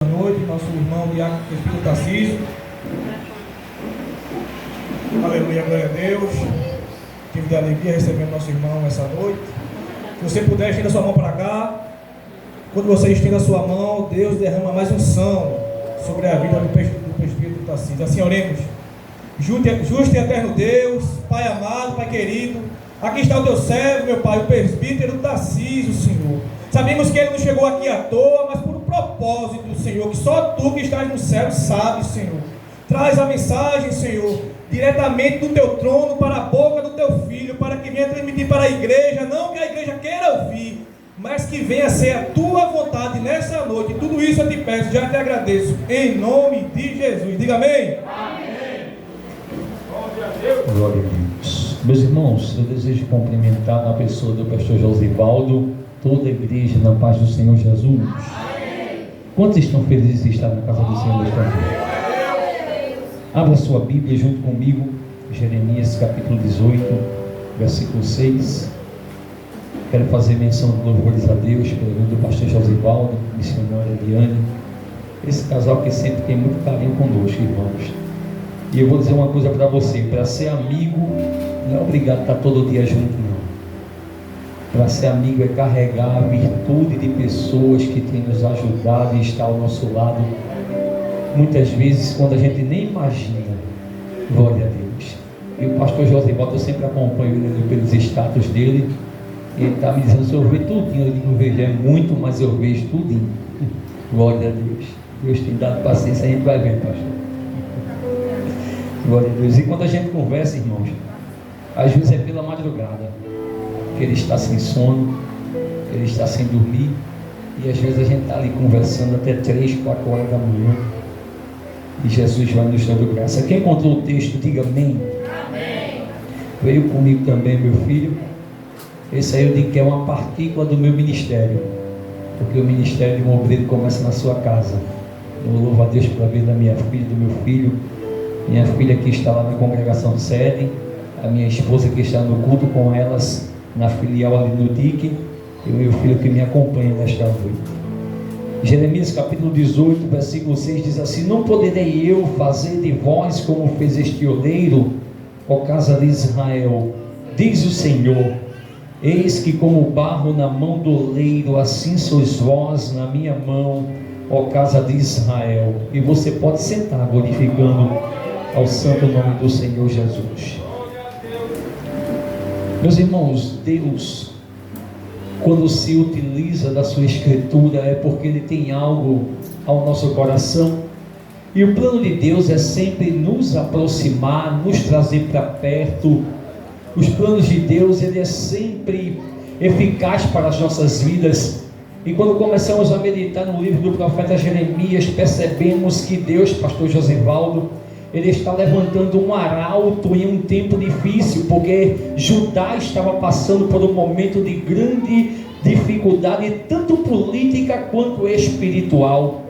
Boa noite, nosso irmão Diácono Espírito Tarcísio. Aleluia, glória a Deus. Tive de alegria recebendo nosso irmão essa noite. Se você puder, estenda sua mão para cá. Quando você estenda a sua mão, Deus derrama mais unção sobre a vida do Espírito Tarcísio. Assim oremos. Justo e eterno Deus, Pai amado, Pai querido, aqui está o teu servo, meu Pai, o presbítero Tarcísio, Senhor. Sabemos que ele não chegou aqui à toa, mas por um propósito, Senhor, que só tu que estás no céu sabes, Senhor. Traz a mensagem, Senhor, diretamente do teu trono para a boca do teu filho, para que venha transmitir para a igreja, não que a igreja queira ouvir, mas que venha a ser a tua vontade nessa noite. Tudo isso eu te peço, já te agradeço, em nome de Jesus. Diga amém. Amém. Glória a Deus. Meus irmãos, eu desejo cumprimentar na pessoa do pastor Josivaldo toda a igreja na paz do Senhor Jesus. Amém. Quantos estão felizes de estar na casa do Senhor esta noite? Abra sua Bíblia junto comigo, Jeremias capítulo 18, versículo 6. Quero fazer menção de louvores a Deus pelo nome do pastor Josivaldo, missionária Eliane, esse casal que sempre tem muito carinho conosco, irmãos. E eu vou dizer uma coisa para você: para ser amigo não é obrigado a estar todo dia junto, não. Para ser amigo é carregar a virtude de pessoas que têm nos ajudado e está ao nosso lado, muitas vezes quando a gente nem imagina. Glória a Deus. E o pastor Josivaldo, eu sempre acompanho ele pelos status dele. Ele está me dizendo: se eu ver tudinho, eu digo, vejo, é muito, mas eu vejo tudinho. Glória a Deus. Deus tem dado paciência, a gente vai ver, pastor. Glória a Deus. E quando a gente conversa, irmãos, às vezes é pela madrugada, que ele está sem sono, ele está sem dormir, e às vezes a gente está ali conversando até 3, 4 horas da manhã, e Jesus vai nos dando graça. Quem encontrou o texto, diga amém. Amém. Veio comigo também, meu filho. Esse aí eu digo que é uma partícula do meu ministério, porque o ministério de um obreiro começa na sua casa. Eu louvo a Deus pela vida da minha filha, do meu filho. Minha filha que está lá na congregação sede, a minha esposa que está no culto com elas na filial ali no DIC, e o meu filho que me acompanha nesta noite. Jeremias capítulo 18, versículo 6 diz assim: não poderei eu fazer de vós como fez este oleiro, ó casa de Israel, diz o Senhor. Eis que como barro na mão do oleiro, assim sois vós na minha mão, ó casa de Israel. E você pode sentar glorificando ao santo nome do Senhor Jesus. Meus irmãos, Deus, quando se utiliza da sua escritura, é porque Ele tem algo ao nosso coração. E o plano de Deus é sempre nos aproximar, nos trazer para perto. Os planos de Deus, Ele é sempre eficaz para as nossas vidas. E quando começamos a meditar no livro do profeta Jeremias, percebemos que Deus, pastor Josivaldo, Ele está levantando um arauto em um tempo difícil, porque Judá estava passando por um momento de grande dificuldade, tanto política quanto espiritual.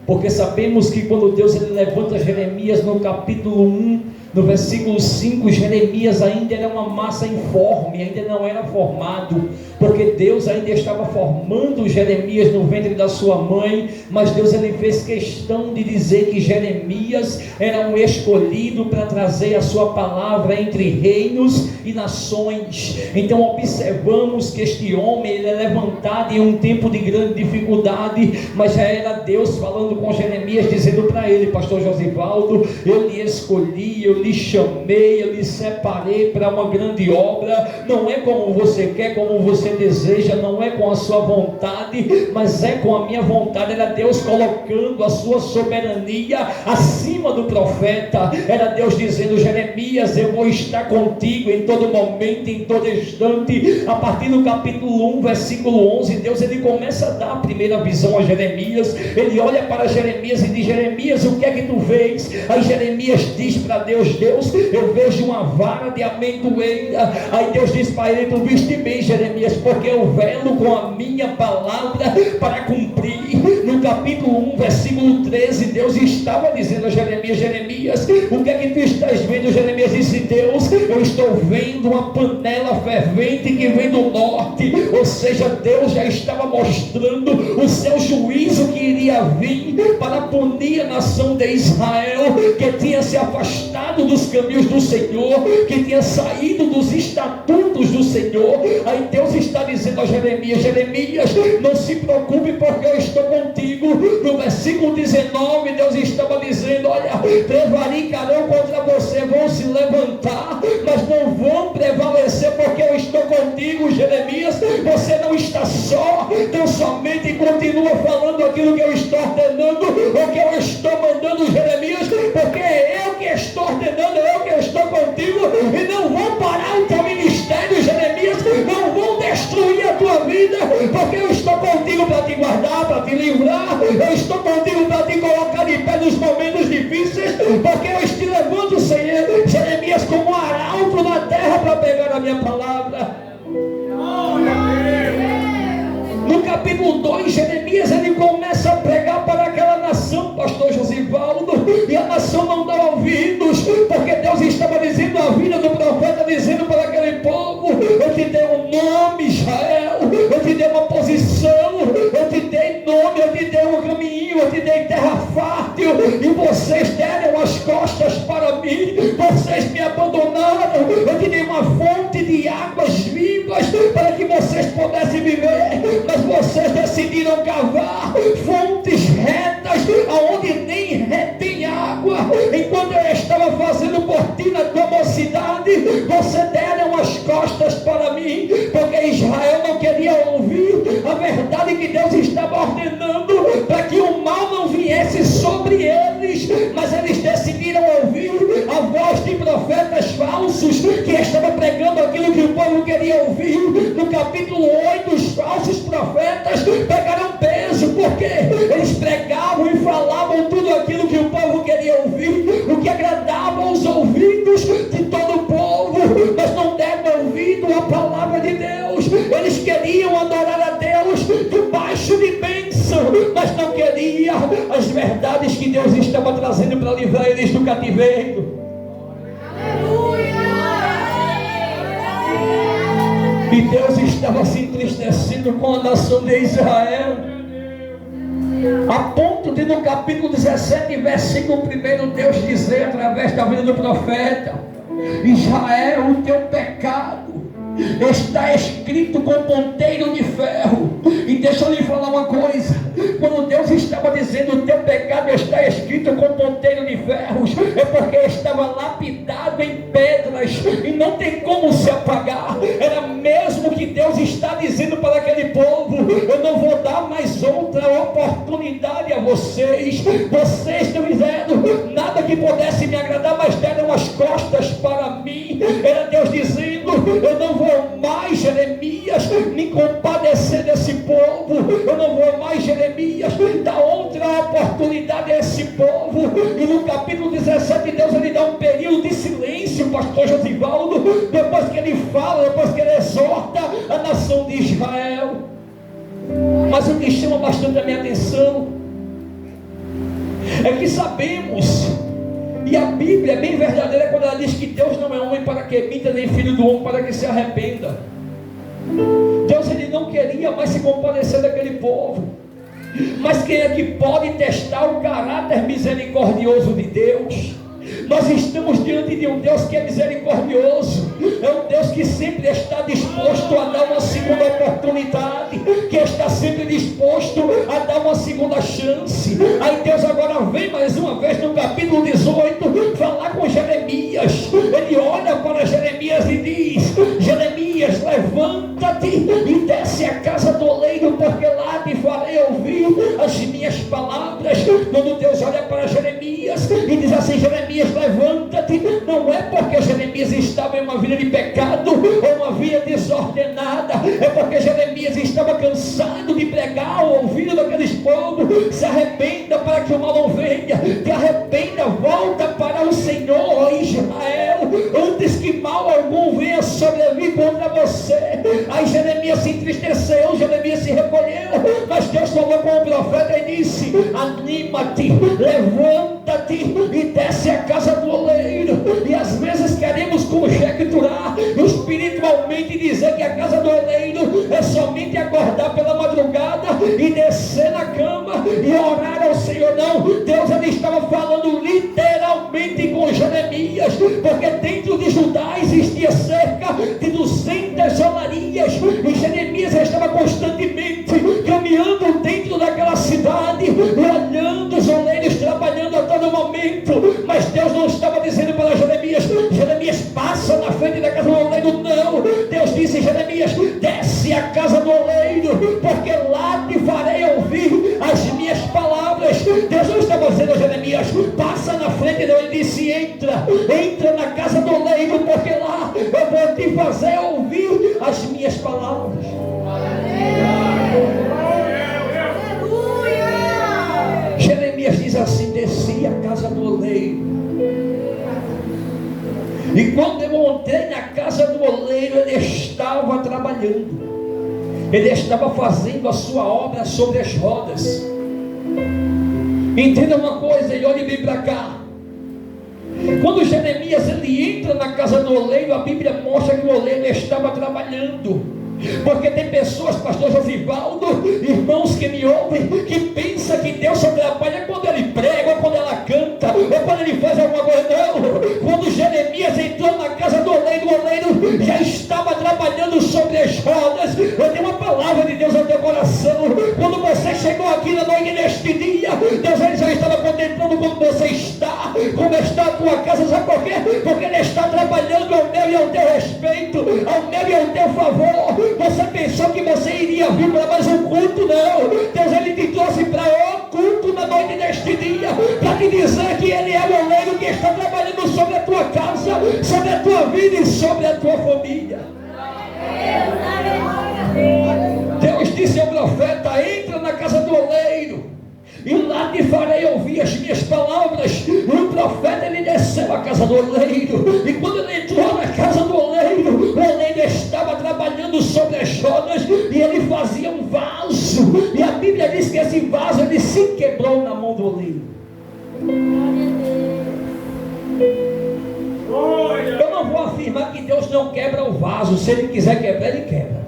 Porque sabemos que quando Deus ele levanta Jeremias no capítulo 1, no versículo 5, Jeremias ainda era uma massa informe, ainda não era formado, porque Deus ainda estava formando Jeremias no ventre da sua mãe. Mas Deus ele fez questão de dizer que Jeremias era um escolhido para trazer a sua palavra entre reinos e nações. Então observamos que este homem ele é levantado em um tempo de grande dificuldade, mas já era Deus falando com Jeremias, dizendo para ele: pastor Josivaldo, eu lhe escolhi, eu lhe chamei, eu lhe separei para uma grande obra. Não é como você quer, como você deseja, não é com a sua vontade, mas é com a minha vontade. Era Deus colocando a sua soberania acima do profeta. Era Deus dizendo: Jeremias, eu vou estar contigo em todo momento, em todo instante. A partir do capítulo 1, versículo 11, Deus ele começa a dar a primeira visão a Jeremias. Ele olha para Jeremias e diz: Jeremias, o que é que tu vês? Aí Jeremias diz para Deus: Deus, eu vejo uma vara de amendoeira. Aí Deus diz para ele: tu viste bem, Jeremias, porque eu velo com a minha palavra para cumprir. No capítulo 1, versículo 13, Deus estava dizendo a Jeremias: Jeremias, o que é que tu estás vendo? Jeremias disse: Deus, eu estou vendo uma panela fervente que vem do norte. Ou seja, Deus já estava mostrando o seu juízo que iria vir para punir a nação de Israel, que tinha se afastado dos caminhos do Senhor, que tinha saído dos estatutos do Senhor. Aí Deus está dizendo a Jeremias: Jeremias, não se preocupe, porque eu estou contigo. No versículo 19, Deus estava dizendo: olha, prevaricarão contra você, vão se levantar, mas não vão prevalecer, porque eu estou contigo. Jeremias, você não está só, tão somente continua falando aquilo que eu estou ordenando, o que eu estou mandando, Jeremias, porque é eu que estou ordenando, é eu que estou contigo, e não vão parar o teu ministério, Jeremias, não vão destruir a tua vida, porque eu estou contigo para te guardar, para te livrar, eu estou contigo para te colocar de pé nos momentos difíceis, porque eu te levanto, Senhor, Jeremias, como um arauto na terra para pegar a minha palavra. No capítulo 2, Jeremias, ele começa a pregar para aquela nação, pastor Josivaldo, e a nação não dá ouvidos, porque Deus estava dizendo a vida do profeta, dizendo para aquele povo: eu te dei um nome, Israel, eu te dei uma posição, eu te dei nome, eu te dei um caminho, eu te dei terra fértil, e vocês deram as costas para mim, vocês me abandonaram. Eu te dei uma fonte de águas vivas para que vocês pudessem viver, mas vocês decidiram cavar fontes retas aonde nem retém água. Enquanto eu estava fazendo por ti na tua mocidade, você deram as costas para mim, porque Israel não queria ouvir a verdade que Deus estava ordenando, para que o mal não viesse sobre eles, mas eles decidiram ouvir a voz de profetas falsos que estavam pregando aquilo que o povo queria ouvir. No capítulo 8, os falsos profetas pegaram peso, porque eles pregavam e falavam tudo aquilo que o povo queria ouvir, o que agradava aos ouvidos de todo o povo, mas não deram ouvido à palavra de Deus. Eles queriam adorar a Deus debaixo de bênção, mas não queriam as verdades que Deus estava trazendo para livrar eles do cativeiro. E Deus estava se entristecendo com a nação de Israel, a ponto de no capítulo 17, versículo 1, Deus dizer através da vida do profeta: Israel, o teu pecado está escrito com ponteiro de ferro. E deixa eu lhe falar uma coisa: quando Deus estava dizendo o teu pecado está escrito com ponteiro de ferros, é porque estava lapidado em pedras e não tem como se apagar. Era mesmo que Deus está dizendo para aquele povo: eu não vou dar mais outra oportunidade a vocês. Vocês não fizeram nada que pudesse me agradar, mas deram as costas para mim. Era Deus dizendo: eu não vou mais, Jeremias, me compadecer desse povo. Eu não vou mais, Jeremias, dar outra oportunidade a esse povo. E no capítulo 17, Deus ele dá um período de silêncio, pastor Josivaldo, depois que ele fala, depois que ele exorta a nação de Israel. Mas o que chama bastante a minha atenção é que sabemos, e a Bíblia é bem verdadeira quando ela diz que Deus não é homem para que minta, nem filho do homem para que se arrependa. Deus ele não queria mais se compadecer daquele povo. Mas quem é que pode testar o caráter misericordioso de Deus? Nós estamos diante de um Deus que é misericordioso, é um Deus que sempre está disposto a dar uma segunda oportunidade, que está sempre disposto a dar uma segunda chance. Aí Deus agora vem mais uma vez no capítulo 18 falar com Jeremias. Ele olha para Jeremias e diz: Jeremias, levanta-te e desce a casa do oleiro, porque lá te farei ouvir as minhas palavras. Quando Deus olha para Jeremias e diz assim: Jeremias, levanta-te, não é porque Jeremias estava em uma vida de pecado ou uma vida desordenada, é porque Jeremias estava cansado de pregar ao ouvido daqueles povos: se arrependa para que o mal não venha, te arrependa, volta para o Senhor, ó Israel, antes que mal algum venha sobreviver contra você. Aí Jeremias se entristeceu, Jeremias se recolheu, mas Mas Deus falou com o profeta e disse: anima-te, levanta-te e desce a casa do oleiro. E às vezes queremos conjecturar espiritualmente e dizer que a casa do oleiro é somente acordar pela madrugada e descer na cama e orar ao Senhor. Não, Deus ele estava falando literalmente com Jeremias, porque dentro de Judá existia cerca de 200 olarias, e Jeremias estava constantemente caminhando dentro daquela cidade, olhando os oleiros trabalhando a todo momento. Mas Deus não estava dizendo para Jeremias: Jeremias, passa na frente da casa do oleiro. Não, Deus disse: Jeremias, desce a casa do oleiro, porque lá te farei ouvir as minhas palavras. Deus não estava dizendo a Jeremias: passa na frente dele. Ele disse: entra na casa do oleiro, porque lá eu vou te fazer ouvir as minhas palavras. Jeremias diz assim: desci a casa do oleiro, e quando eu entrei na casa do oleiro, ele estava trabalhando, ele estava fazendo a sua obra sobre as rodas. Entenda uma coisa e olhe bem para cá. Quando Jeremias ele entra na casa do oleiro, a Bíblia mostra que o oleiro estava trabalhando. Porque tem pessoas, pastor Josivaldo, irmãos que me ouvem, que pensam que Deus só trabalha quando ele prega, ou quando ela canta, ou quando ele faz alguma coisa. Não, quando Jeremias entrou na casa do oleiro, o oleiro já estava trabalhando sobre as rodas. Eu tenho uma palavra de Deus ao teu coração. Quando você chegou aqui na noite neste dia, Deus ele já estava contemplando como você está, como está a tua casa. Sabe por quê? Porque ele está trabalhando ao meu e ao teu respeito, ao meu e ao teu favor. Você pensou que você iria vir para mais um culto? Não, Deus ele te trouxe para o culto na noite deste dia, para te dizer que ele é o oleiro que está trabalhando sobre a tua casa, sobre a tua vida e sobre a tua família. Deus disse ao profeta: entra na casa do oleiro, e lá te farei ouvir as minhas palavras. E o profeta ele desceu à casa do oleiro, e quando ele entrou na casa do oleiro, o oleiro estava trabalhando sobre as rodas, e ele fazia um vaso, e a Bíblia diz que esse vaso ele se quebrou na mão do oleiro. Eu não vou afirmar que Deus não quebra o vaso. Se ele quiser quebrar, ele quebra.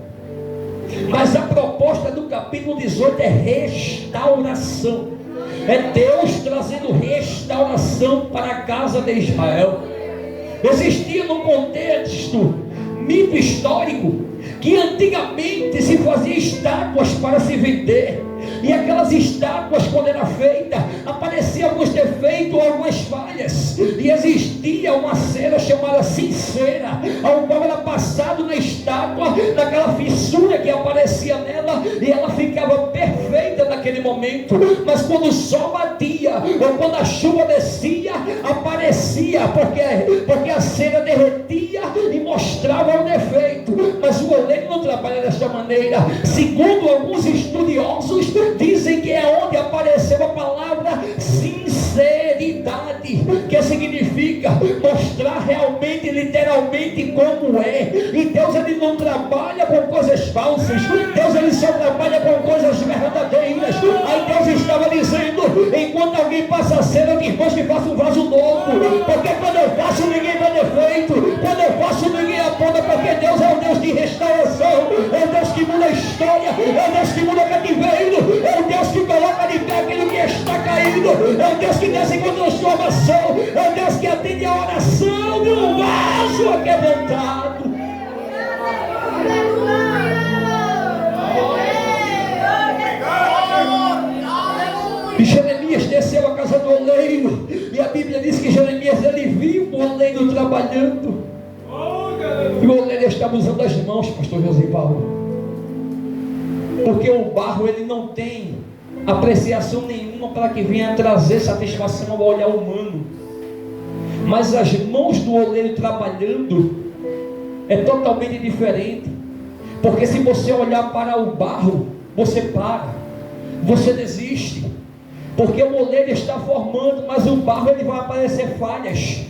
Mas a proposta do capítulo 18 é restauração. É Deus trazendo restauração para a casa de Israel. Existia no contexto mito histórico que antigamente se fazia estátuas para se vender, e aquelas estátuas, quando era feita, apareciam alguns defeitos ou algumas falhas, e existia uma cera chamada cinceira, ao qual era passado na estátua, naquela fissura que aparecia nela, e ela ficava perfeita naquele momento. Mas quando o sol batia, ou quando a chuva descia, aparecia, porque a cera derretia e mostrava o defeito. Mas o oleiro não trabalha desta maneira. Segundo alguns estudiosos, dizem que é onde apareceu a palavra sinceridade, que significa mostrar realmente, literalmente como é. E Deus ele não trabalha com coisas falsas, Deus ele só trabalha com coisas verdadeiras. Aí Deus estava dizendo: enquanto alguém passa a cera, eu te mostro que faça um vaso novo, porque quando eu faço ninguém vê defeito, quando eu faço ninguém aponta, porque Deus é o Deus de restauração, é o Deus que muda a história, é o Deus que muda o cativeiro, é o Deus que coloca de pé aquilo que está caído, é o Deus que desce com transformação, é o Deus que atende a oração de um vaso aquebrantado. E Jeremias desceu à casa do oleiro, e a Bíblia diz que Jeremias ele viu o oleiro trabalhando, e o oleiro estava usando as mãos, pastor Josivaldo, porque o barro ele não tem apreciação nenhuma para que venha trazer satisfação ao olhar humano, mas as mãos do oleiro trabalhando é totalmente diferente. Porque se você olhar para o barro, você para, você desiste, porque o oleiro está formando, mas o barro ele vai aparecer falhas.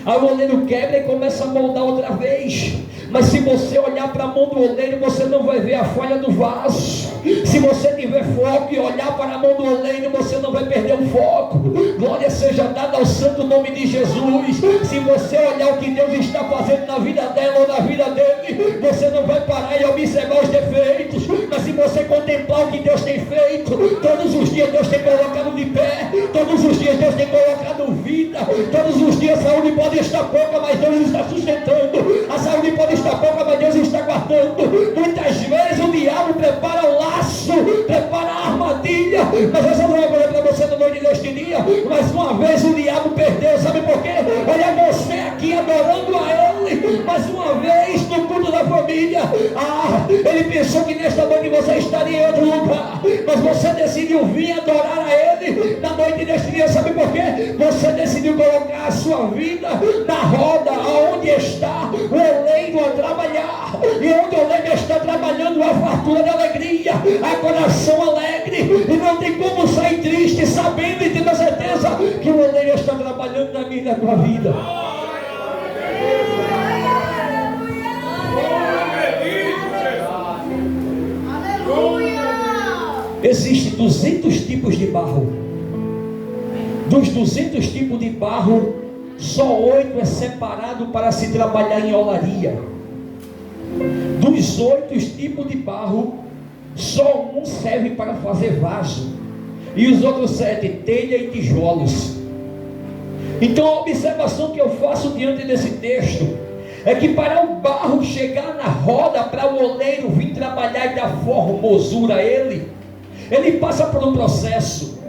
Aí o oleiro quebra e começa a moldar outra vez. Mas se você olhar para a mão do oleiro, você não vai ver a falha do vaso. Se você tiver foco e olhar para a mão do oleiro, você não vai perder o foco. Glória seja dada ao santo nome de Jesus. Se você olhar o que Deus está fazendo na vida dela ou na vida dele, você não vai parar e observar os defeitos. Mas se você contemplar o que Deus tem feito, todos os dias Deus tem colocado de pé, todos os dias Deus tem colocado vida, todos os dias a saúde pode estar pouca, mas Deus está sustentando. A saúde pode estar pouca, mas Deus está guardando. Muitas vezes o diabo prepara o laço, prepara a armadilha, mas essa não é coisa para você no noite deste dia. Mas uma vez o diabo perdeu, sabe por quê? Olha você aqui adorando a Ele, mas uma vez no culto da família, ele pensou que nesta noite você estaria em outro lugar, mas você decidiu vir adorar a Ele na noite deste dia, sabe por quê? Você decidiu colocar a sua vida na roda, aonde está o oleiro a trabalhar, e onde o oleiro está trabalhando, a fartura de alegria, a coração alegre, e não tem como sair triste, sabendo e tendo a certeza que o oleiro está trabalhando na minha e na tua vida. Existem 200 tipos de barro. Dos 200 tipos de barro, só 8 é separado para se trabalhar em olaria. Dos 8 tipos de barro, só um serve para fazer vaso, e os outros 7, telha e tijolos. Então a observação que eu faço diante desse texto é que para o barro chegar na roda, para o oleiro vir trabalhar e dar formosura a ele passa por um processo.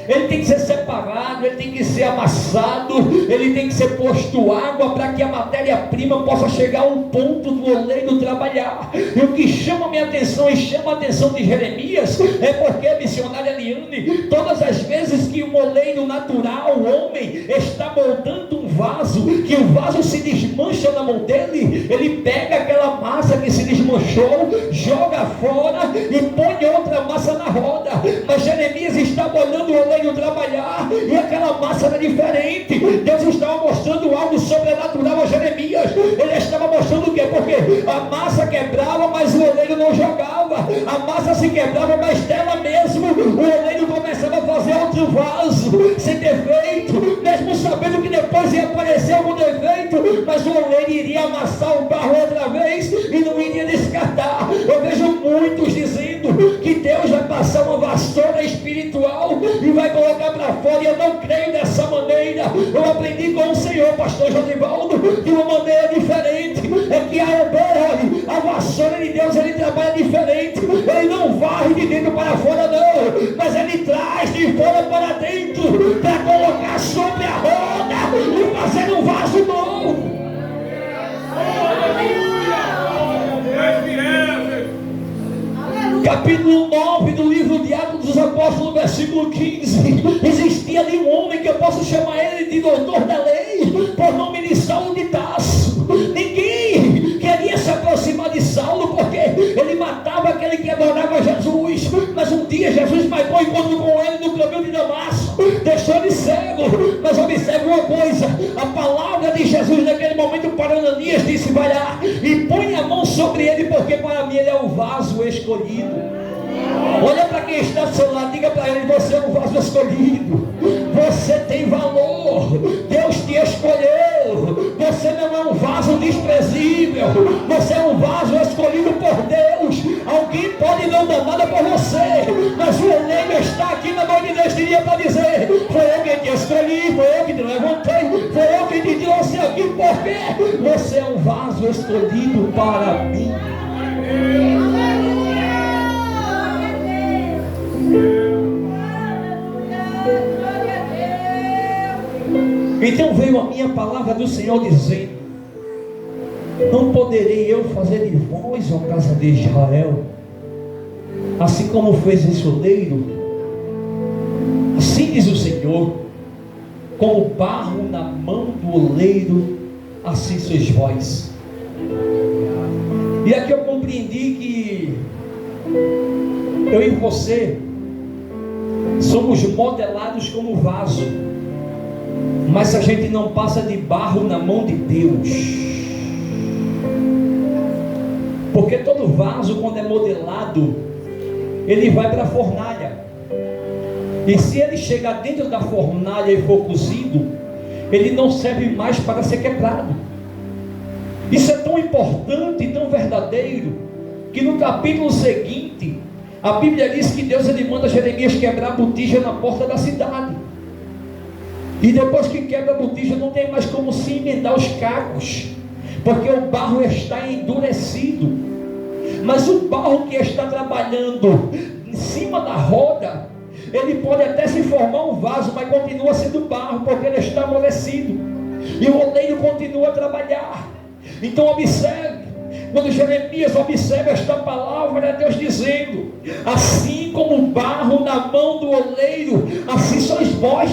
Ele tem que ser separado, ele tem que ser amassado, ele tem que ser posto água para que a matéria-prima possa chegar a um ponto do oleiro trabalhar. E o que chama a minha atenção e chama a atenção de Jeremias é porque, missionária Eliane, todas as vezes que um oleiro natural, o homem, está moldando um vaso, que o vaso se desmancha na mão dele, ele pega aquela massa que se desmanchou, joga fora e põe outra massa na roda. Mas Jeremias estava olhando o oleiro trabalhar e aquela massa era diferente. Deus estava mostrando algo sobrenatural a Jeremias. Ele estava mostrando o quê? Porque a massa quebrava, mas o oleiro não jogava. A massa se quebrava, mas dela mesmo o oleiro começava a fazer outro vaso sem defeito, mesmo sabendo que depois ia aparecer algum defeito, mas o oleiro iria amassar o barro outra vez e não iria descartar. Eu vejo muitos dizendo que Deus vai passar uma vassoura espiritual e vai colocar para fora, e eu não creio dessa maneira. Eu aprendi com o Senhor, pastor Josivaldo, de uma maneira diferente. É que a vassoura de Deus, ele trabalha diferente. Ele não varre de dentro para fora não, mas ele traz de fora para dentro, para colocar sobre a roda e fazer um vaso novo. Capítulo 9 do livro de Atos dos Apóstolos, versículo 15. Existia ali um homem que eu posso chamar ele de doutor da lei, por nome de Saulo de Tarso. Ninguém queria se aproximar de Saulo, porque ele matava aquele que adorava Jesus. Mas um dia Jesus marcou encontro com ele no caminho de Damasco, deixou ele cego. Mas observe uma coisa, a palavra de Jesus naquele momento para Ananias disse: vai lá e põe a mão sobre ele, porque para mim ele é o vaso escolhido. Olha para quem está do seu lado, diga para ele: você é um vaso escolhido, você tem valor, Deus te escolheu, você não é um vaso desprezível, você é um vaso escolhido por Deus. Alguém pode não dar nada por você, mas o oleiro está aqui na noite deste dia para dizer: foi eu quem te escolhi, foi eu que te levantei, foi eu quem te trouxe aqui, porque você é um vaso escolhido para mim. Então veio a minha palavra do Senhor dizendo: não poderei eu fazer de vós, ó casa de Israel, assim como fez esse oleiro? Assim diz o Senhor: como barro na mão do oleiro, assim sois vós. E aqui eu compreendi que eu e você somos modelados como vaso, mas a gente não passa de barro na mão de Deus. Porque todo vaso, quando é modelado, ele vai para a fornalha. E se ele chegar dentro da fornalha e for cozido, ele não serve mais para ser quebrado. Isso é tão importante e tão verdadeiro, que no capítulo seguinte, a Bíblia diz que Deus ele manda Jeremias quebrar a botija na porta da cidade. E depois que quebra a botija, não tem mais como se emendar os cacos, porque o barro está endurecido. Mas o barro que está trabalhando em cima da roda, ele pode até se formar um vaso, mas continua sendo barro, porque ele está amolecido. E o oleiro continua a trabalhar. Então observe, quando Jeremias observa esta palavra, é Deus dizendo: assim como o barro na mão do oleiro, assim sois vós,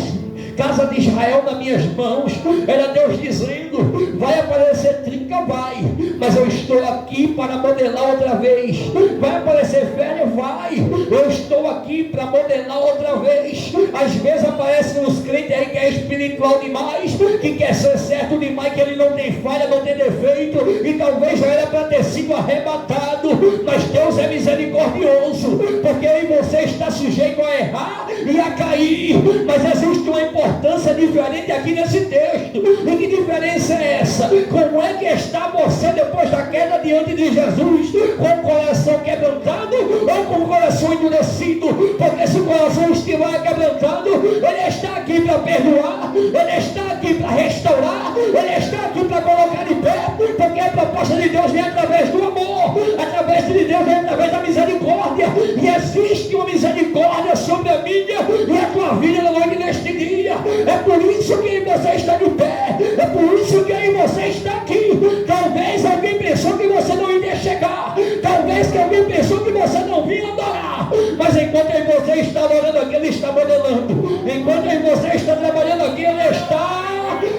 casa de Israel, nas minhas mãos. Era Deus dizendo: vai aparecer trinca, vai, mas eu estou aqui para modelar outra vez. Vai aparecer velha, vai, eu estou aqui para modelar outra vez. Às vezes aparecem uns crentes aí que é espiritual demais, que quer ser certo demais, que ele não tem falha, não tem defeito, e talvez já era para ter sido arrebatado. Mas Deus é misericordioso, porque aí você está sujeito a errar e a cair. Mas existe uma importância diferente aqui nesse texto. E que diferença é essa? Como é que está você depois da queda diante de Jesus? Com o coração quebrantado ou com o coração endurecido? Porque se o coração estiver quebrantado, ele está aqui para perdoar, ele está aqui para restaurar, ele está aqui para colocar de pé, porque a proposta de Deus vem através do amor, através de Deus vem através da misericórdia. E existe uma misericórdia sobre a minha e a tua vida na noite deste dia. É por isso que você está de pé, é por isso que aí você está aqui. Talvez alguém pensou que você não iria chegar, talvez que alguém pensou que você não vinha adorar, mas enquanto aí você está adorando aqui, ele está modelando. Enquanto aí você está trabalhando aqui, ele está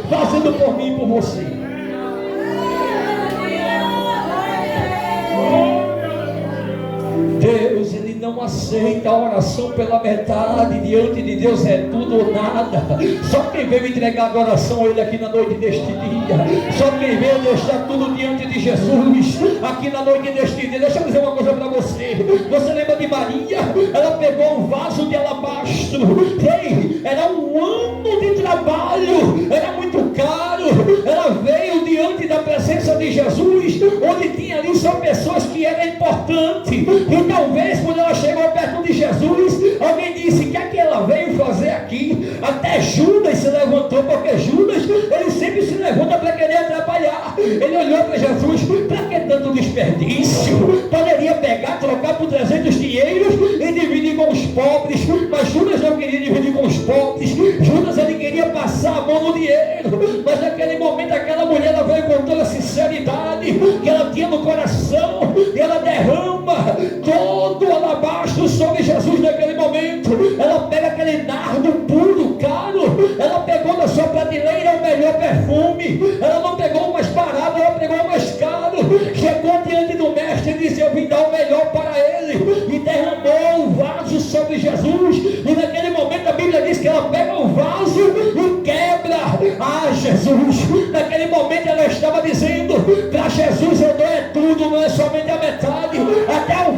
fazendo por mim e por você. Deus, ele não aceita a oração pela metade. Diante de Deus é tudo ou nada. Só quem veio entregar a adoração a ele aqui na noite deste dia, só quem veio deixar tudo diante de Jesus aqui na noite deste dia. Deixa eu dizer uma coisa para você. Você lembra de Maria? Ela pegou um vaso de alabastro. Ei, era um ano de trabalho, era muito caro. Ela veio diante da presença de Jesus, onde tinha ali só pessoas que eram importantes. E talvez quando ela chegou perto de Jesus, alguém disse: o que é que ela veio fazer aqui? Até Judas se levantou, porque Judas, ele sempre se levanta para querer atrapalhar. Ele olhou para Jesus: para que tanto desperdício? Poderia pegar, trocar por 300 dinheiros e dividir com os pobres. Mas Judas não queria dividir com os pobres. Judas, ele queria passar a mão no dinheiro. Mas naquele momento aquela mulher, ela veio com toda a sinceridade que ela tinha no coração, e ela derrama todo o alabastro sobre Jesus naquele momento. Ela pega aquele nardo puro, caro, ela pegou da sua prateleira o melhor perfume. Ela não pegou o mais barato, ela pegou o mais caro. Chegou diante do mestre e disse: eu vim dar o melhor para ele, e derramou o vaso sobre Jesus. E naquele momento a Bíblia diz que ela pega o vaso e quebra. Ah, Jesus, naquele momento ela estava dizendo: para Jesus eu dou é tudo, não é somente a metade. Até o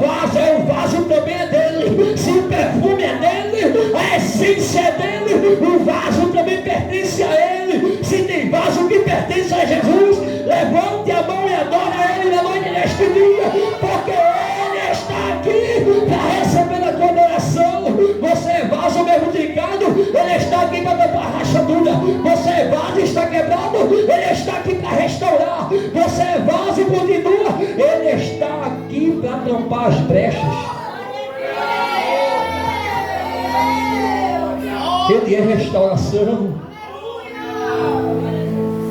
vaso também é dele. Se o perfume é dele, a essência é dele, o vaso também pertence a ele. Se tem vaso que pertence a Jesus, levante a mão e adore a ele na noite deste dia, porque ele está aqui para receber a tua adoração. Você é vaso mesmo trincado, ele está aqui para dar a rachadura. Você é vaso e está quebrado, ele está aqui para restaurar. Você é vaso e continua, ele está aqui para tampar as brechas. Ele é restauração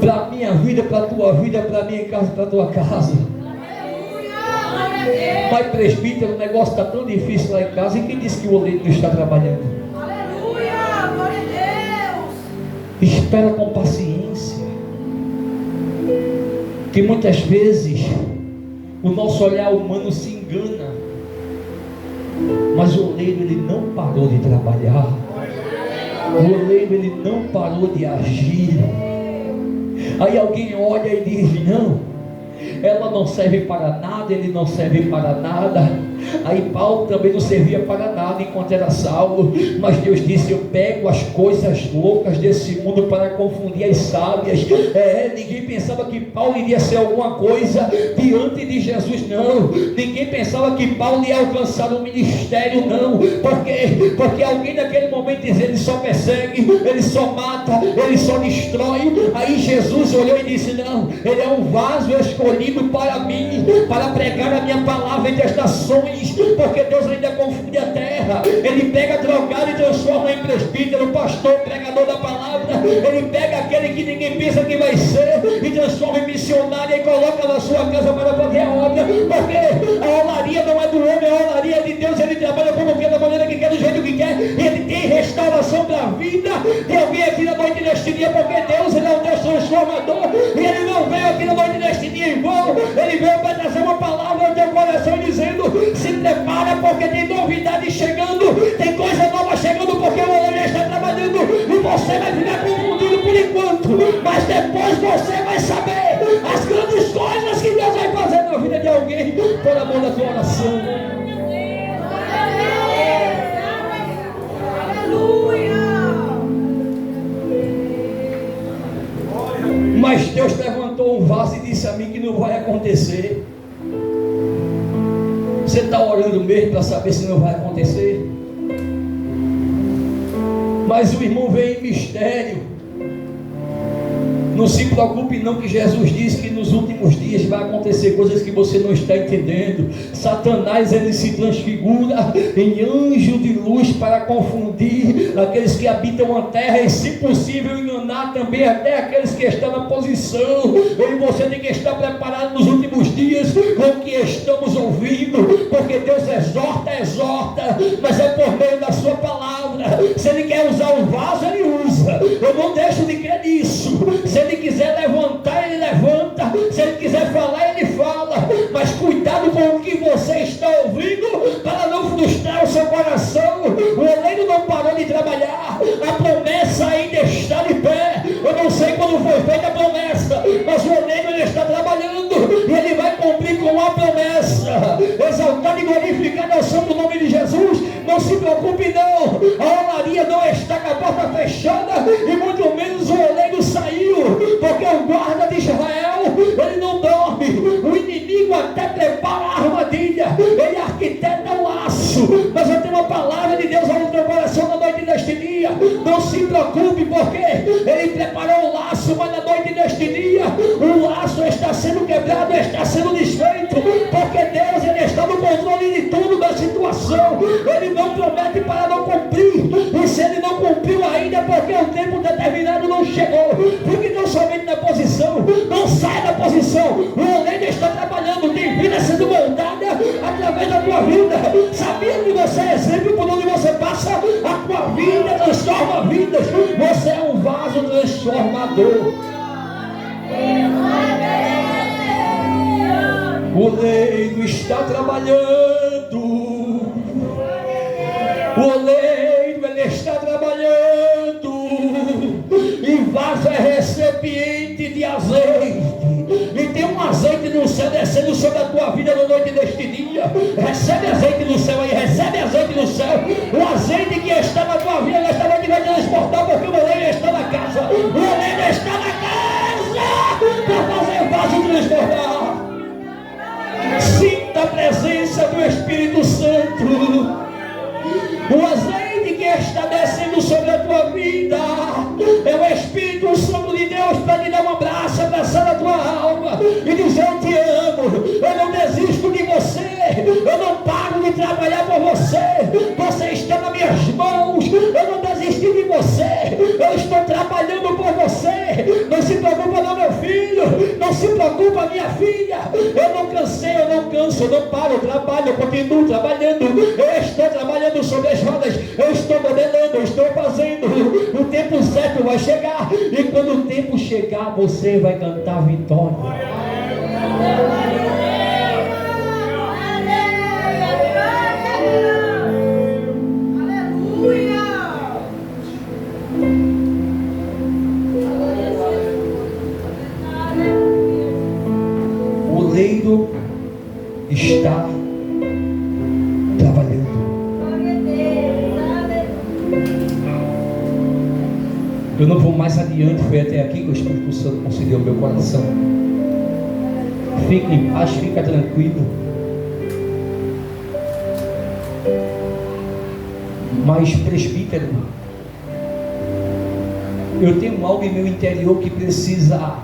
para a minha vida, para a tua vida, para a minha casa, para a tua casa. Mas presbítero, o negócio está tão difícil lá em casa. E quem disse que o oleiro não está trabalhando? Aleluia, glória a Deus. Espera com paciência, que muitas vezes o nosso olhar humano se engana, mas o oleiro, ele não parou de trabalhar. O oleiro, ele não parou de agir. Aí alguém olha e diz: não, ela não serve para nada, ele não serve para nada. Aí Paulo também não servia para nada enquanto era Saulo, mas Deus disse: eu pego as coisas loucas desse mundo para confundir as sábias. Ninguém pensava que Paulo iria ser alguma coisa diante de Jesus, não. Ninguém pensava que Paulo ia alcançar um ministério, não. Porque alguém naquele momento dizia: ele só persegue, ele só mata, ele só destrói. Aí Jesus olhou e disse: não, ele é um vaso escolhido para mim, para pregar a minha palavra entre as nações. Porque Deus ainda confunde a terra. Ele pega drogado e transforma em presbítero, pastor, pregador da palavra. Ele pega aquele que ninguém pensa que vai ser e transforma em missionário e coloca na sua casa para fazer a obra. Porque a olaria não é do homem, a olaria é de Deus. Ele trabalha como quer, da maneira que quer, do jeito que quer. Ele tem restauração para a vida. Tem alguém aqui na noite deste dia, porque Deus, ele é um Deus transformador. E ele não veio aqui na noite deste dia em vão. Ele veio para trazer uma palavra ao teu coração dizendo: se prepara, porque tem novidade chegando, tem coisa nova chegando, porque o olho já está trabalhando e você vai ficar confundido por enquanto, mas depois você vai saber as grandes coisas que Deus vai fazer na vida de alguém por amor da tua oração. Mas Deus levantou um vaso e disse a mim que não vai acontecer. Você está orando mesmo para saber se não vai acontecer? Mas o irmão veio em mistério. Não se preocupe não, que Jesus disse que nos últimos dias vai acontecer coisas que você não está entendendo. Satanás, ele se transfigura em anjo de luz para confundir aqueles que habitam a terra e, se possível, enganar também até aqueles que estão na posição. E você tem que estar preparado nos últimos dias com o que estamos ouvindo, porque Deus exorta, mas é por meio da sua palavra. Se Ele quer usar um vaso, Ele usa. Eu não deixo de crer nisso. Se Ele quiser levantar, Ele levanta. Se Ele quiser falar, Ele fala. Mas cuidado com o que você está ouvindo, para não frustrar o seu coração. O oleiro não parou de trabalhar. A promessa ainda está de pé. Eu não sei quando foi feita a promessa, mas o oleiro, ele está trabalhando e ele vai cumprir com a promessa. Exaltado e glorificado é o santo nome de Jesus. Não se preocupe não. A olaria não está com a porta fechada e muito menos o oleiro saiu, porque o guarda de Israel, ele não dorme. O inimigo até prepara a armadilha, ele arquiteta o laço, mas eu tenho uma palavra de Deus no teu coração na noite deste dia. Não se preocupe, porque ele preparou o laço, mas na noite deste dia o laço está sendo quebrado, está sendo desfeito, porque Deus, ele está no controle de tudo, da situação. Ele não promete para não cumprir, e se ele não cumpriu ainda, porque o tempo determinado não chegou. Fique não somente na posição, não saia da posição. O oleiro está trabalhando, tem vida sendo moldada através da tua vida. Sabia que você é exemplo por onde você passa? A tua vida transforma vidas. Você é um vaso transformador. O oleiro está trabalhando. O oleiro, ele está trabalhando. E vaso é recipiente de azeite. E tem um azeite no céu descendo sobre a tua vida na noite deste dia. Recebe azeite no céu aí, recebe azeite no céu. O azeite que está na tua vida nesta noite vai transportar, porque o oleiro está na casa. O oleiro está na casa para fazer o vaso transformar. Sinta a presença do Espírito Santo. O azeite que está descendo sobre a tua vida é o Espírito Santo de Deus para te dar um abraço, abraçar a tua alma e dizer: eu te amo, eu não desisto de você, eu não paro de trabalhar por você, você está nas minhas mãos, eu não desisti de você, eu estou trabalhando por você. Não se preocupa não, meu filho, não se preocupa, minha filha, eu não cansei, eu não canso, eu não paro, eu trabalho, eu continuo trabalhando, eu estou trabalhando sobre as rodas, eu estou modelando, eu estou fazendo. O tempo certo vai chegar, e quando o tempo chegar, você vai cantar vitória. O Eu não vou mais adiante, foi até aqui que o Espírito Santo concedeu ao meu coração. Fique em paz, fica tranquilo. Mas, presbítero, eu tenho algo em meu interior que precisa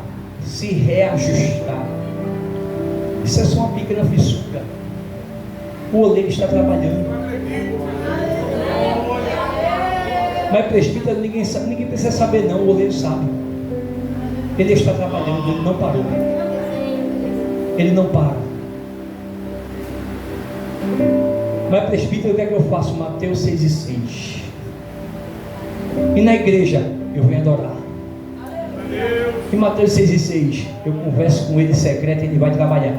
se reajustar. Isso é só uma pequena fissura. O oleiro está trabalhando. Mas, presbítero, ninguém sabe, ninguém precisa saber não, o oleiro sabe. Ele está trabalhando, ele não parou. Ele não para. Mas, presbítero, o que é que eu faço? Mateus 6:6. E na igreja eu venho adorar. Em Mateus 6:6 eu converso com ele em secreto e ele vai trabalhar.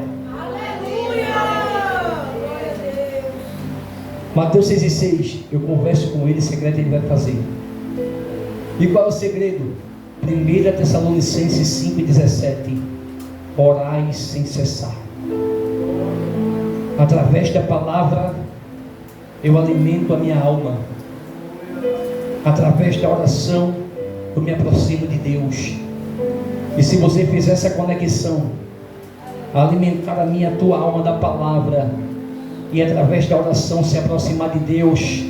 Mateus 6:6 eu converso com ele em secreto e ele vai fazer. E qual é o segredo? 1 Tessalonicenses 5:17. Orai sem cessar. Através da palavra eu alimento a minha alma. Através da oração eu me aproximo de Deus. E se você fizer essa conexão, alimentar a minha tua alma da palavra e através da oração se aproximar de Deus,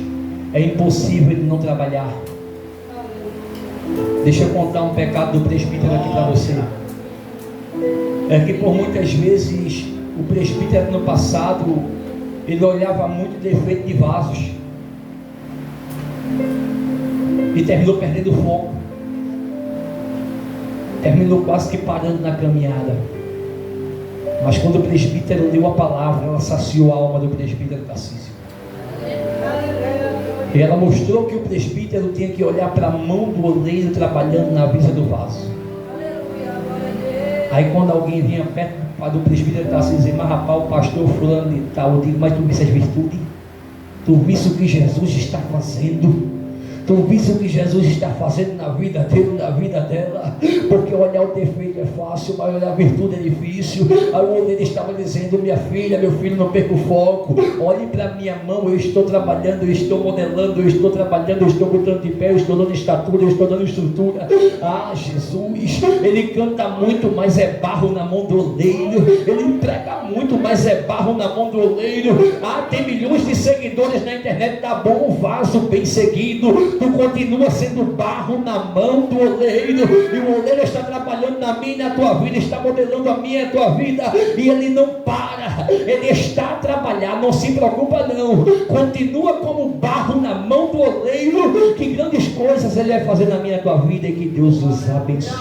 é impossível ele não trabalhar. Deixa eu contar um pecado do presbítero aqui para você. É que por muitas vezes o presbítero no passado ele olhava muito defeito de vasos e terminou perdendo o foco, terminou quase que parando na caminhada. Mas quando o presbítero leu a palavra, ela saciou a alma do presbítero Tarcísio. E ela mostrou que o presbítero tinha que olhar para a mão do oleiro trabalhando na visa do vaso. Aí quando alguém vinha perto do presbítero Tarcísio e dizia: mas rapaz, o pastor fulano de tal, eu digo: mas tu viste as virtudes? Tu viste o que Jesus está fazendo? Tu viste o que Jesus está fazendo na vida dele, na vida dela? Porque olhar o defeito é fácil, mas olhar a virtude é difícil. Aí o oleiro estava dizendo: minha filha, meu filho, não perca o foco. Olhe para a minha mão, eu estou trabalhando, eu estou modelando, eu estou trabalhando, eu estou botando de pé, eu estou dando estatura, eu estou dando estrutura. Ah, Jesus, ele canta muito, mas é barro na mão do oleiro. Ele prega muito, mas é barro na mão do oleiro. Ah, tem milhões de seguidores na internet, tá bom, um vaso bem seguido. Tu continua sendo barro na mão do oleiro, e o oleiro está trabalhando na minha e na tua vida, está modelando a minha e a tua vida, e ele não para, ele está a trabalhar, não se preocupa não, continua como barro na mão do oleiro, que grandes coisas ele vai fazer na minha e na tua vida, e que Deus os abençoe.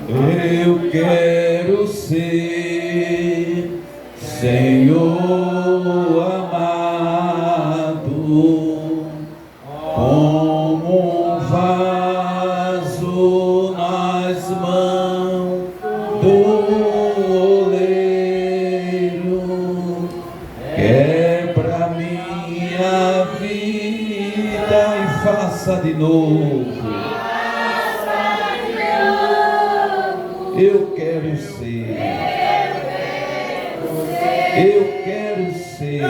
Eu quero ser Senhor amado, como um vaso nas mãos do oleiro, quebra minha vida e faça de novo. Eu quero ser. Eu quero ser.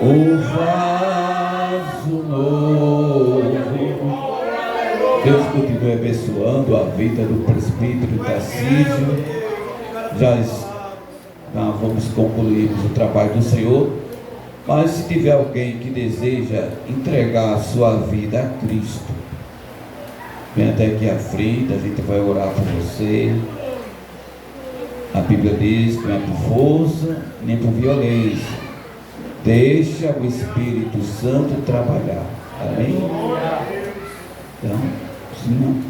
O vaso novo. Deus continue abençoando a vida do presbítero Tarcísio. Já vamos concluir o trabalho do Senhor. Mas se tiver alguém que deseja entregar a sua vida a Cristo, vem até aqui à frente, a gente vai orar por você. A Bíblia diz que não é por força, nem por violência. Deixa o Espírito Santo trabalhar. Amém? Então, sim.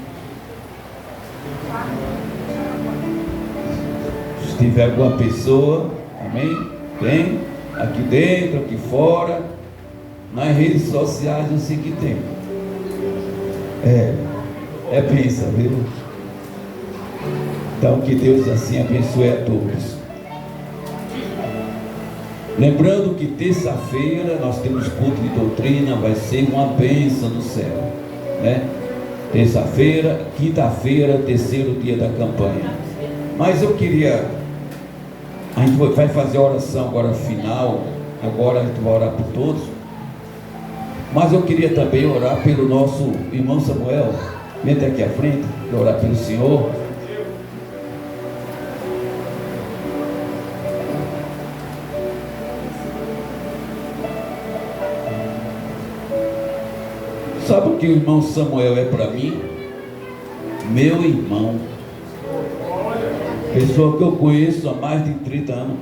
Se tiver alguma pessoa, amém? Tem? Aqui dentro, aqui fora, nas redes sociais, eu sei que tem. É bênção, viu? Então que Deus assim abençoe a todos. Lembrando que terça-feira nós temos culto de doutrina, vai ser uma bênção do céu, né? Terça-feira, quinta-feira, terceiro dia da campanha. Mas eu queria A gente vai fazer a oração agora final. Agora a gente vai orar por todos. Mas eu queria também orar pelo nosso irmão Samuel. Vem até aqui à frente, orar pelo Senhor. Sabe o que o irmão Samuel é para mim? Meu irmão. Pessoa que eu conheço há mais de 30 anos.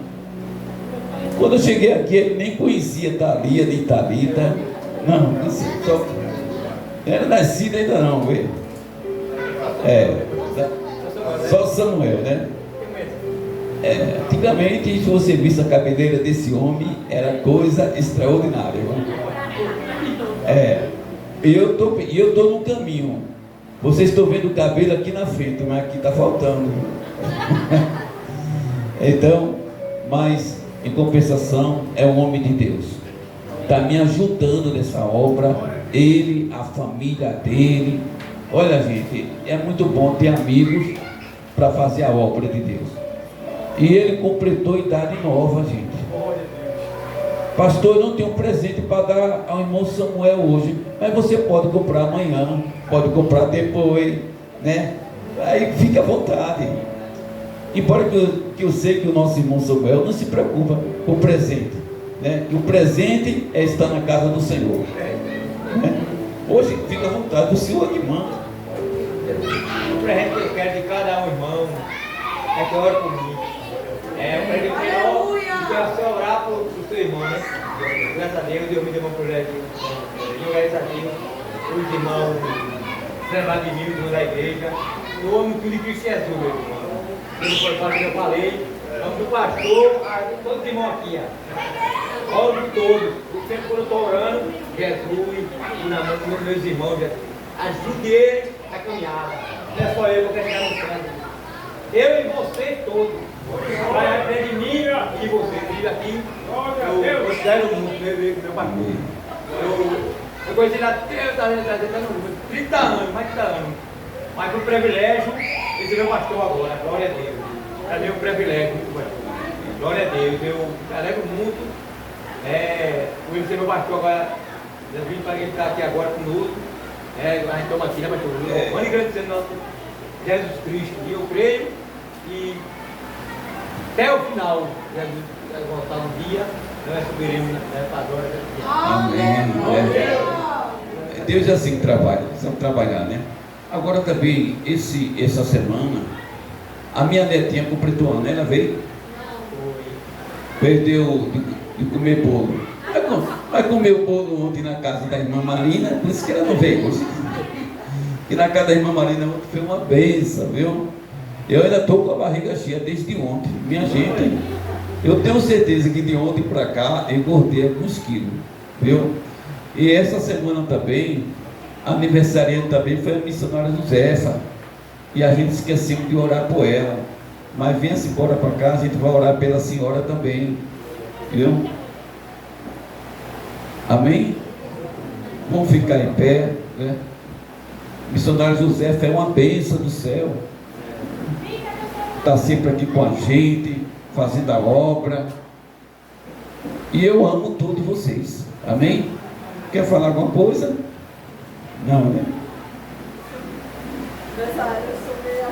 Quando eu cheguei aqui, ele nem conhecia Thalia nem Thalita. Não, só era nascido ainda não, vê? Só Samuel, né? Antigamente, se você visse a cabeleira desse homem, era coisa extraordinária. E eu estou no caminho. Vocês estão vendo o cabelo aqui na frente, mas aqui está faltando. Então, mas em compensação, é um homem de Deus. Está me ajudando nessa obra. Ele, a família dele. Olha, gente, é muito bom ter amigos para fazer a obra de Deus. E ele completou idade nova, gente. Pastor, eu não tenho um presente para dar ao irmão Samuel hoje, mas você pode comprar amanhã, pode comprar depois, né? Aí fica à vontade. Embora que eu sei que o nosso irmão Samuel não se preocupa com o presente, né? E o presente é estar na casa do Senhor, né? Hoje fica à vontade, o Senhor que manda. O presente que eu quero de cada um, irmão, é que ore por mim. O presente que é você orar por seu irmão, né? Graças a Deus me deu um projeto. Graças a Deus, os irmãos Vladimir, irmão da igreja, eu amo tudo de Cristo Jesus, meu irmão. Quando foi falar que eu falei, amo do pastor, todos os irmãos aqui, ó. Oro por todos. Sempre quando eu estou orando, Jesus, e na mão dos meus irmãos, ajude ele a caminhada. Não é só eu que vou chegar no céu. Eu e vocês todos. Vai aprender de mim e você. Vive aqui. Eu considero muito meu pastor. Eu conheci ele há 30 anos, mais de 30 anos. Mas por privilégio, esse é meu pastor agora. Glória a Deus. Para mim é um privilégio muito bom. Glória a Deus. Eu me alegro muito. Por ele ser meu pastor agora. Eu vim para ele estar aqui agora conosco. A gente estamos aqui, né, pastor? Vamos agradecer nosso Jesus Cristo. E eu creio que até o final, Jesus vai voltar um dia, nós subiremos para a glória de Deus. Amém. Deus é assim que trabalha, precisamos trabalhar, né? Agora também, essa semana, a minha netinha completou um ano, ela veio? Perdeu de comer bolo. Vai comer o bolo ontem na casa da irmã Marina, por isso que ela não veio hoje. E na casa da irmã Marina ontem foi uma benção, viu? Eu ainda estou com a barriga cheia desde ontem. Minha gente, eu tenho certeza que de ontem para cá eu engordei alguns quilos, viu? E essa semana também, aniversariante também foi a missionária Josefa. E a gente esqueceu de orar por ela. Mas venha-se embora para cá, a gente vai orar pela senhora também, viu? Amém? Vamos ficar em pé, né? Missionário Josefa é uma bênção do céu. Está sempre aqui com a gente, fazendo a obra. E eu amo todos vocês. Amém? Quer falar alguma coisa? Não, né? Nessa área eu sou meio...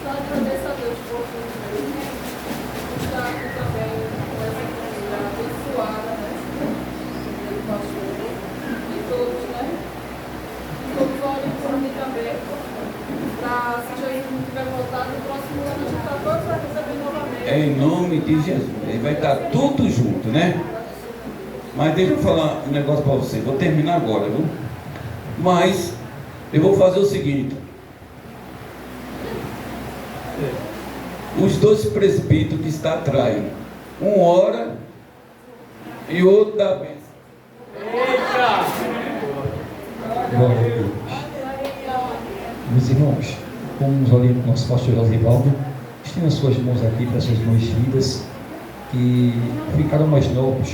Só agradeço a Deus por estar aqui também nessa comunidade abençoada, né? Do pastor e todos, né? Todos olhem por mim também. Para, se Jesus não tiver voltado, no próximo ano a gente está todos para receber novamente. É em nome de Jesus. Ele vai estar tudo junto, né? Mas deixa eu falar um negócio para você. Vou terminar agora, viu? Mas eu vou fazer o seguinte. Os dois presbíteros que estão atrás, um ora e o outro dá a bênção. Glória a Deus. Meus irmãos, como nos orienta o nosso pastor Josivaldo, estenda suas mãos aqui para suas mãos vidas que ficaram mais novos,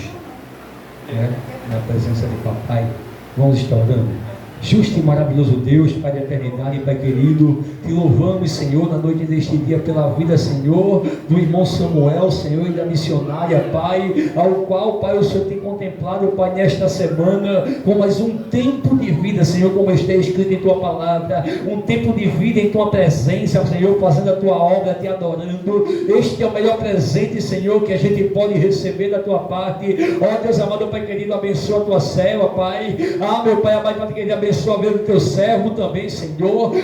né, na presença de papai. Vamos estar orando. Justo e maravilhoso Deus, Pai da eternidade, Pai querido, te louvamos, Senhor, na noite deste dia pela vida, Senhor, do irmão Samuel, Senhor, e da missionária, Pai, ao qual, Pai, o Senhor tem contemplado, Pai, nesta semana, com mais um tempo de vida, Senhor, como está escrito em Tua palavra, um tempo de vida em Tua presença, Senhor, fazendo a Tua obra, te adorando. Este é o melhor presente, Senhor, que a gente pode receber da Tua parte. Ó Deus amado, Pai querido, abençoa a Tua serva, Pai. Meu Pai amado, Pai querido, abençoa a vida do Teu servo também, Senhor.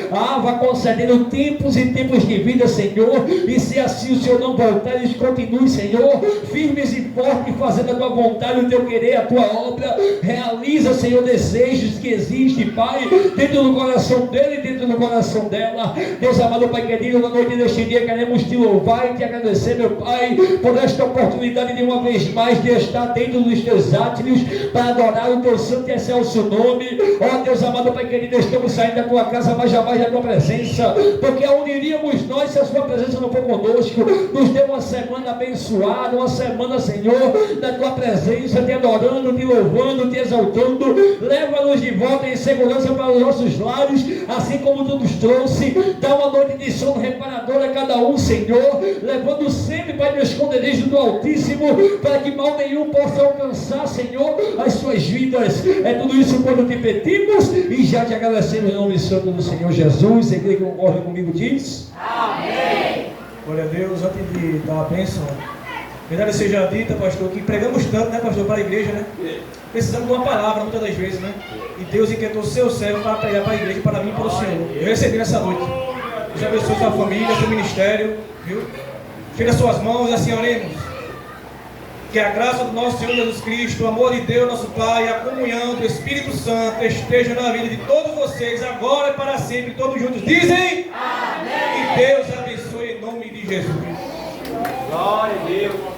Vai concedendo tempos e tempos de vida, Senhor, e se assim o Senhor não voltar, eles continuem, Senhor, firmes e fortes, fazendo a Tua vontade, o Teu querer, a Tua obra. Realiza, Senhor, desejos que existem, Pai, dentro do coração dele e dentro do coração dela. Deus amado, Pai querido, na noite deste dia queremos te louvar e te agradecer, meu Pai, por esta oportunidade de uma vez mais de estar dentro dos Teus átrios para adorar o Teu santo e excelso nome. Ó Deus amado, Pai querido, estamos saindo da Tua casa, mas jamais da Tua presença, porque aonde iríamos nós se a Sua presença não for conosco? Nos dê uma semana abençoada, uma semana, Senhor, da Tua presença, te adorando, te louvando, te exaltando. Leva-nos de volta em segurança para os nossos lares, assim como Tu nos trouxe. Dá uma noite de sono reparadora a cada um, Senhor, levando sempre, Pai, no esconderijo do Altíssimo, para que mal nenhum possa alcançar, Senhor, as suas vidas. É tudo isso quando te pedimos e já te agradecemos em nome santo do Senhor Jesus. A igreja que concorre comigo diz amém. Glória a Deus. Antes de dar a bênção, verdade seja dita, pastor, que pregamos tanto, né, pastor, para a igreja, né? Precisamos de uma palavra muitas das vezes, né? E Deus inquietou o seu servo para pregar para a igreja, para mim e para o Senhor. Eu recebi nessa noite. Deus abençoe sua família, seu ministério, viu? Chega as suas mãos e assim oremos. Que a graça do nosso Senhor Jesus Cristo, o amor de Deus, nosso Pai, e a comunhão do Espírito Santo esteja na vida de todos vocês, agora e para sempre, todos juntos. Dizem amém. E Deus abençoe em nome de Jesus. Glória a Deus.